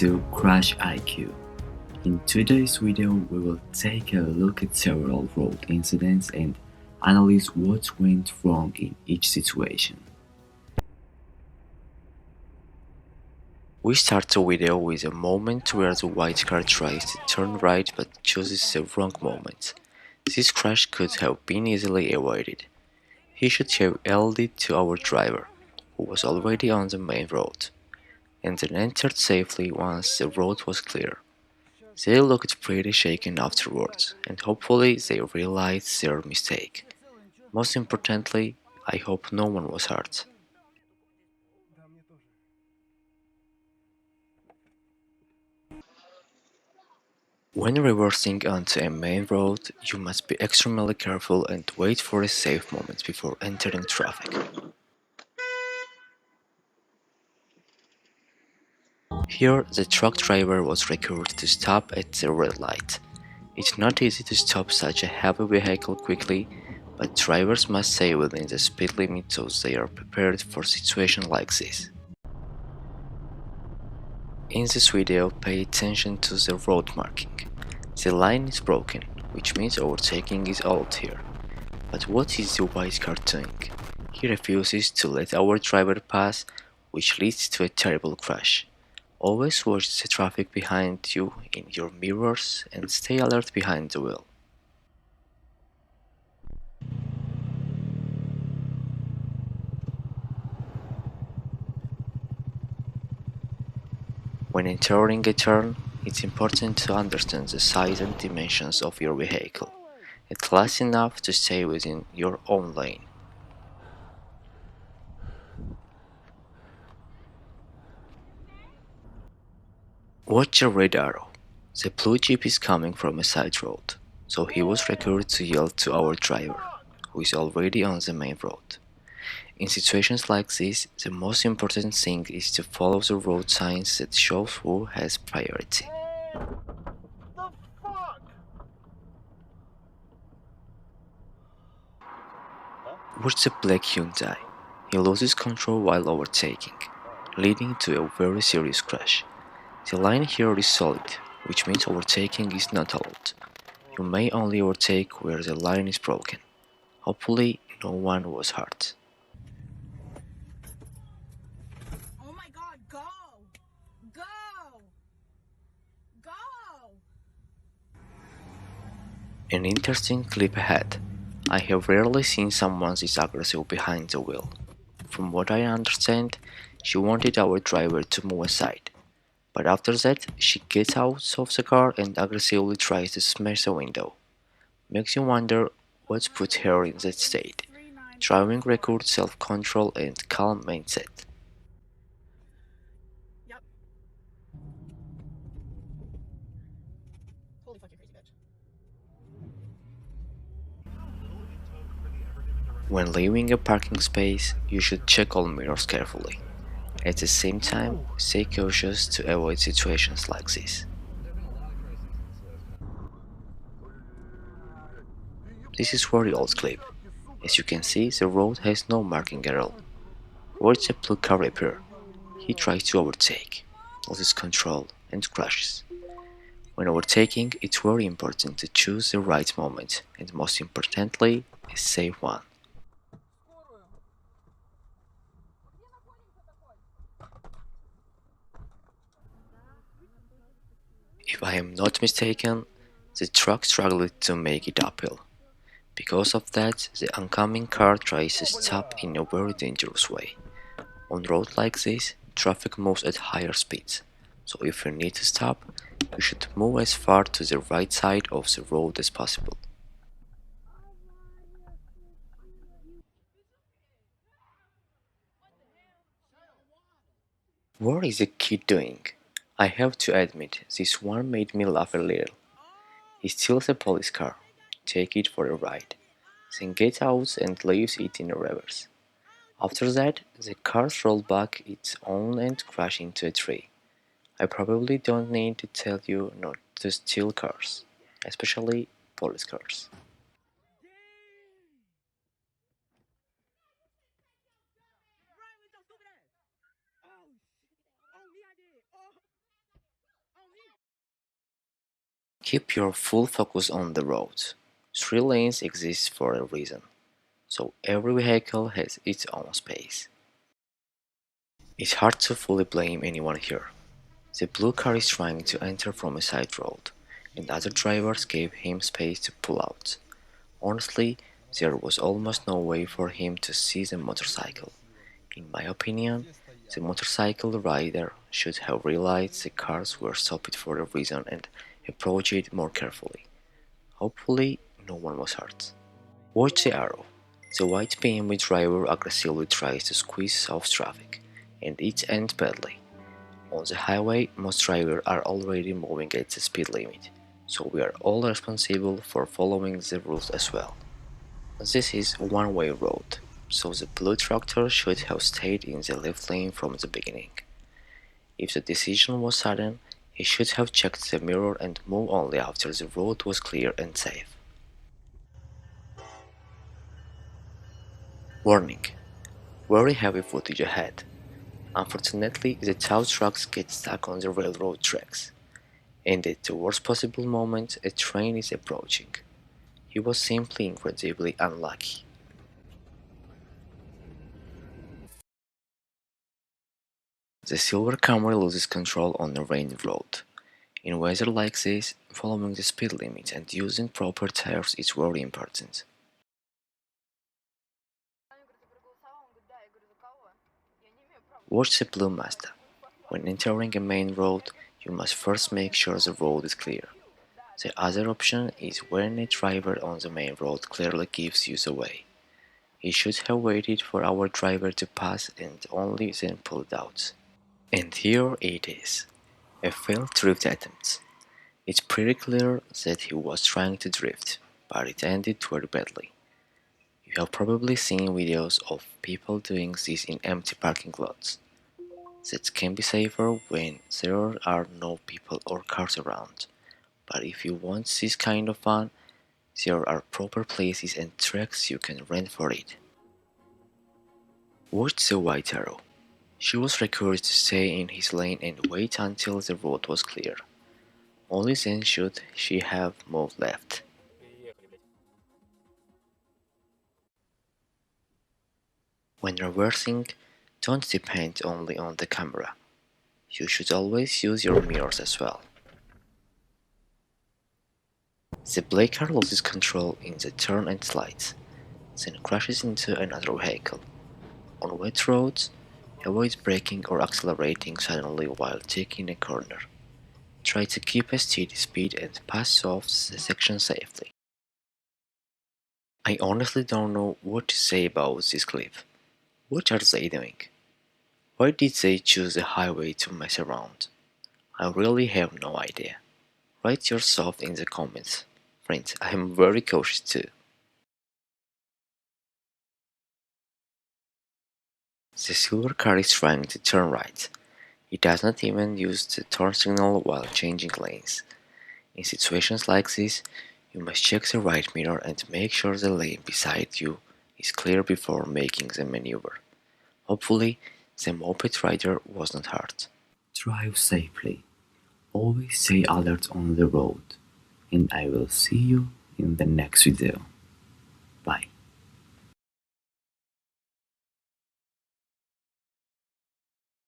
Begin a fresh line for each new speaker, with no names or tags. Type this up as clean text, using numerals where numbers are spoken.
to Crash IQ. In today's video, we will take a look at several road incidents and analyze what went wrong in each situation. We start the video with a moment where the white car tries to turn right but chooses the wrong moment. This crash could have been easily avoided. He should have yelled it to our driver, who was already on the main road, and then entered safely once the road was clear. They looked pretty shaken afterwards, and hopefully they realized their mistake. Most importantly, I hope no one was hurt. When reversing onto a main road, you must be extremely careful and wait for a safe moment before entering traffic. Here, the truck driver was required to stop at the red light. It's not easy to stop such a heavy vehicle quickly, but drivers must stay within the speed limit so they are prepared for situations like this. In this video, pay attention to the road marking. The line is broken, which means overtaking is allowed here. But what is the white car doing? He refuses to let our driver pass, which leads to a terrible crash. Always watch the traffic behind you in your mirrors and stay alert behind the wheel. When entering a turn, it's important to understand the size and dimensions of your vehicle, at least enough to stay within your own lane. Watch the red arrow. The blue jeep is coming from a side road, so he was required to yell to our driver, who is already on the main road. In situations like this, the most important thing is to follow the road signs that show who has priority. Watch the black Hyundai. He loses control while overtaking, leading to a very serious crash. The line here is solid, which means overtaking is not allowed. You may only overtake where the line is broken. Hopefully, no one was hurt.
Oh my god, go! Go! Go!
An interesting clip ahead. I have rarely seen someone this aggressive behind the wheel. From what I understand, she wanted our driver to move aside. But after that, she gets out of the car and aggressively tries to smash the window. Makes you wonder what put her in that state. Driving record, self-control and calm mindset.
Yep. Holy fucking crazy bitch.
When leaving a parking space, you should check all mirrors carefully. At the same time, stay cautious to avoid situations like this. This is for the old clip. As you can see, the road has no marking at all. Watch the blue car repair. He tries to overtake, loses control, and crashes. When overtaking, it's very important to choose the right moment, and most importantly, a safe one. If I am not mistaken, the truck struggled to make it uphill. Because of that, the oncoming car tries to stop in a very dangerous way. On roads like this, traffic moves at higher speeds, so if you need to stop, you should move as far to the right side of the road as possible. What is the kid doing? I have to admit, this one made me laugh a little. He steals a police car, takes it for a ride, then gets out and leaves it in reverse. After that, the car rolls back its own and crashes into a tree. I probably don't need to tell you not to steal cars, especially police cars.
Run with your stupid ass! Oh, shit. Oh, me, I did. Oh.
Keep your full focus on the road. 3 lanes exist for a reason, so every vehicle has its own space. It's hard to fully blame anyone here. The blue car is trying to enter from a side road, and other drivers gave him space to pull out. Honestly, there was almost no way for him to see the motorcycle. In my opinion, the motorcycle rider should have realized the cars were stopped for a reason and approached it more carefully. Hopefully, no one was hurt. Watch the arrow. The white BMW driver aggressively tries to squeeze off traffic, and it ends badly. On the highway, most drivers are already moving at the speed limit, so we are all responsible for following the rules as well. This is a one-way road, so the blue tractor should have stayed in the left lane from the beginning. If the decision was sudden, he should have checked the mirror and moved only after the road was clear and safe. Warning: very heavy footage ahead. Unfortunately, the tow trucks get stuck on the railroad tracks, and at the worst possible moment, a train is approaching. He was simply incredibly unlucky. The silver Camry loses control on a rainy road. In weather like this, following the speed limit and using proper tires is very important. Watch the blue Mazda. When entering a main road, you must first make sure the road is clear. The other option is when a driver on the main road clearly gives you the way. He should have waited for our driver to pass and only then pulled out. And here it is, a failed drift attempt. It's pretty clear that he was trying to drift, but it ended very badly. You have probably seen videos of people doing this in empty parking lots. That can be safer when there are no people or cars around. But if you want this kind of fun, there are proper places and tracks you can rent for it. Watch the white arrow. She was required to stay in his lane and wait until the road was clear. Only then should she have moved left. When reversing, don't depend only on the camera. You should always use your mirrors as well. The black car loses control in the turn and slides, then crashes into another vehicle. On wet roads, avoid braking or accelerating suddenly while taking a corner. Try to keep a steady speed and pass off the section safely. I honestly don't know what to say about this clip. What are they doing? Why did they choose the highway to mess around? I really have no idea. Write your thoughts in the comments. Friends, I am very cautious too. The silver car is trying to turn right. It does not even use the turn signal while changing lanes. In situations like this, you must check the right mirror and make sure the lane beside you is clear before making the maneuver. Hopefully, the moped rider was not hurt. Drive safely. Always stay alert on the road. And I will see you in the next video.